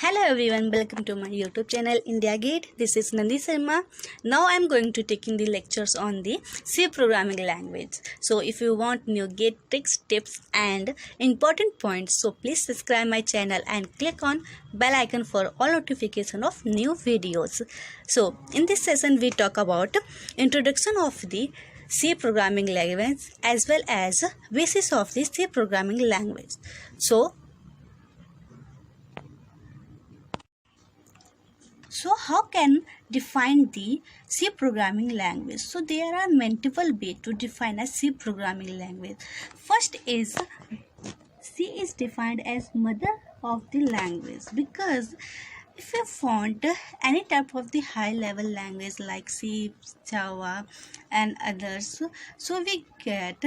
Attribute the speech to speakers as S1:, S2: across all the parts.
S1: Hello everyone, welcome to my YouTube channel India Gate. This is Nandi Sharma. Now I am going to taking the lectures on the C programming language. So if you want new gate tricks, tips and important points, so please subscribe my channel and click on bell icon for all notification of new videos. So in this session we talk about introduction of the C programming language as well as basis of the C programming language. So how can define the C programming language? So there are multiple ways to define a C programming language. First is C is defined as mother of the language, because if you want any type of the high level language like C, Java and others, so we get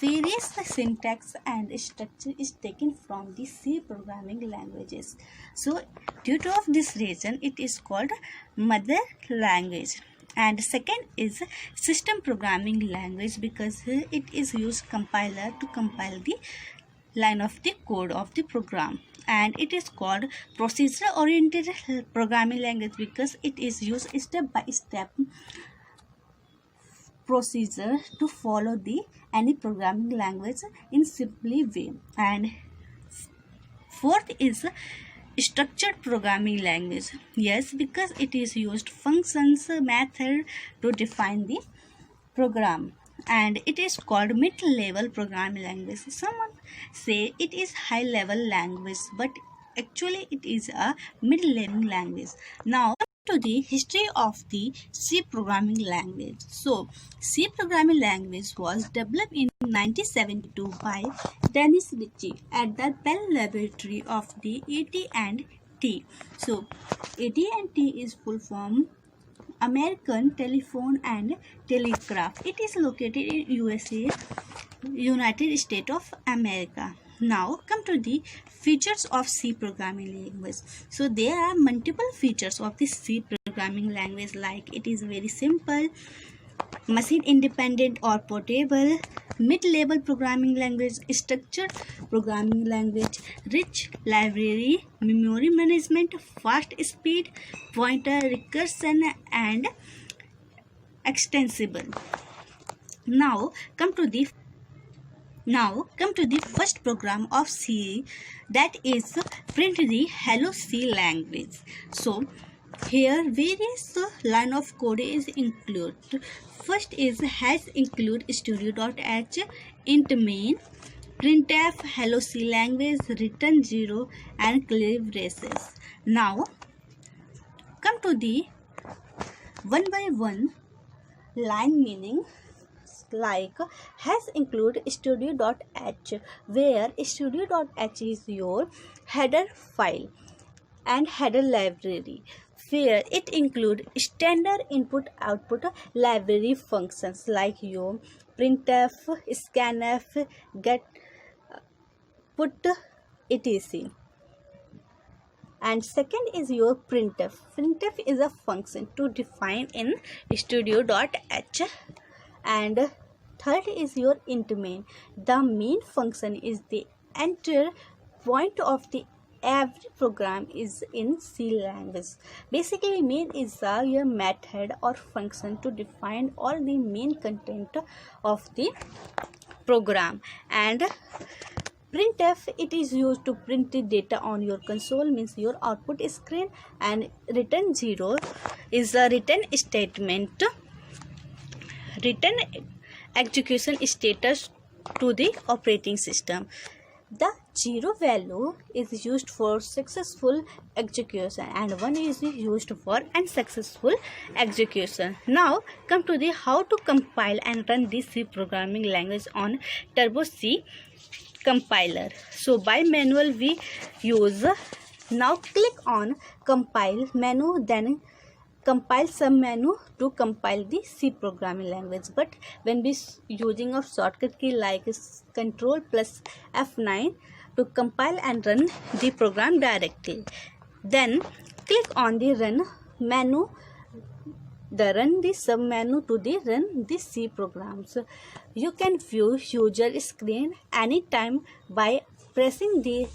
S1: various syntax and structure is taken from the C programming languages. So due to of this reason it is called mother language. And second is system programming language, because it is used compiler to compile the line of the code of the program. And it is called procedure oriented programming language, because it is used step by step procedure to follow the any programming language in simply way. And fourth is structured programming language. Yes, because it is used functions method to define the program, and it is called mid-level programming language. Someone say it is high-level language, but actually it is a mid-level language. Now to the history of the C programming language. So C programming language was developed in 1972 by Dennis Ritchie at the Bell Laboratory of the AT&T. So AT&T is full form American Telephone and Telegraph. It is located in USA, United States of America. Now come to the features of C programming language. So there are multiple features of the C programming language, like it is very simple, machine independent or portable, mid-level programming language, structured programming language, rich library, memory management, fast speed, pointer recursion and extensible. Now come to the first program of C, that is print the Hello C language. So here various line of code is included. First is has include studio.h, int main, printf, hello C language, return 0 and clear braces. Now come to the one by one line meaning, like has include studio.h, where studio.h is your header file and header library, where it include standard input output library functions like your printf, scanf, get, put, etc. And second is your printf. Printf is a function to define in studio.h. And third is your int main. The main function is the enter point of the every program is in C language. Basically main is your method or function to define all the main content of the program. And printf, it is used to print the data on your console, means your output screen. And return 0 is a return statement, return execution status to the operating system. The 0 value is used for successful execution and 1 is used for unsuccessful execution. Now come to the how to compile and run this C programming language on Turbo C compiler. So by manual we use. Now click on compile menu, then compile sub menu to compile the C programming language. But when we using a shortcut key like Ctrl plus F9 to compile and run the program directly, then click on the run menu, the run the sub menu to the run the C programs. You can view user screen anytime by pressing the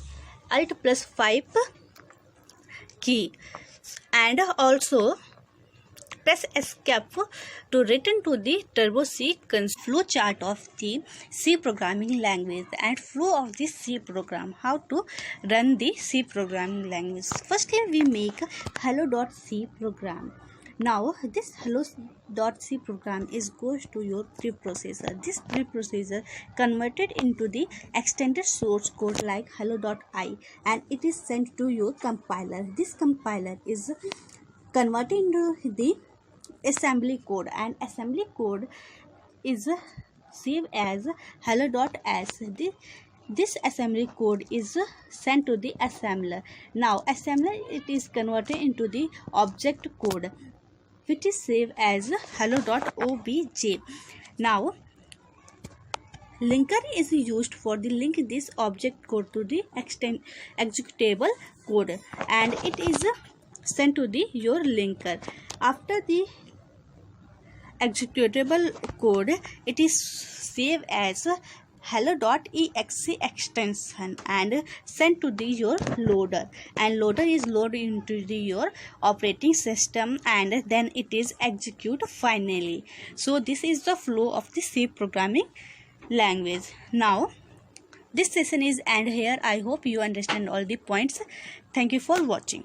S1: Alt plus 5 key, and also press escape to return to the turbo sequence flow chart of the C programming language and flow of the C program. How to run the C programming language? Firstly, we make hello.c program. Now this hello.c program is goes to your preprocessor. This preprocessor converted into the extended source code like hello.i, and it is sent to your compiler. This compiler is converted into the assembly code, and assembly code is saved as hello.s. This assembly code is sent to the assembler. Now assembler, it is converted into the object code, which is saved as hello.obj. Now linker is used for the link this object code to the executable code, and it is sent to the your linker. After the executable code, it is saved as hello.exe extension and sent to the your loader, and loader is loaded into the your operating system, and then it is executed finally. So this is the flow of the C programming language. Now this session is end here. I hope you understand all the points. Thank you for watching.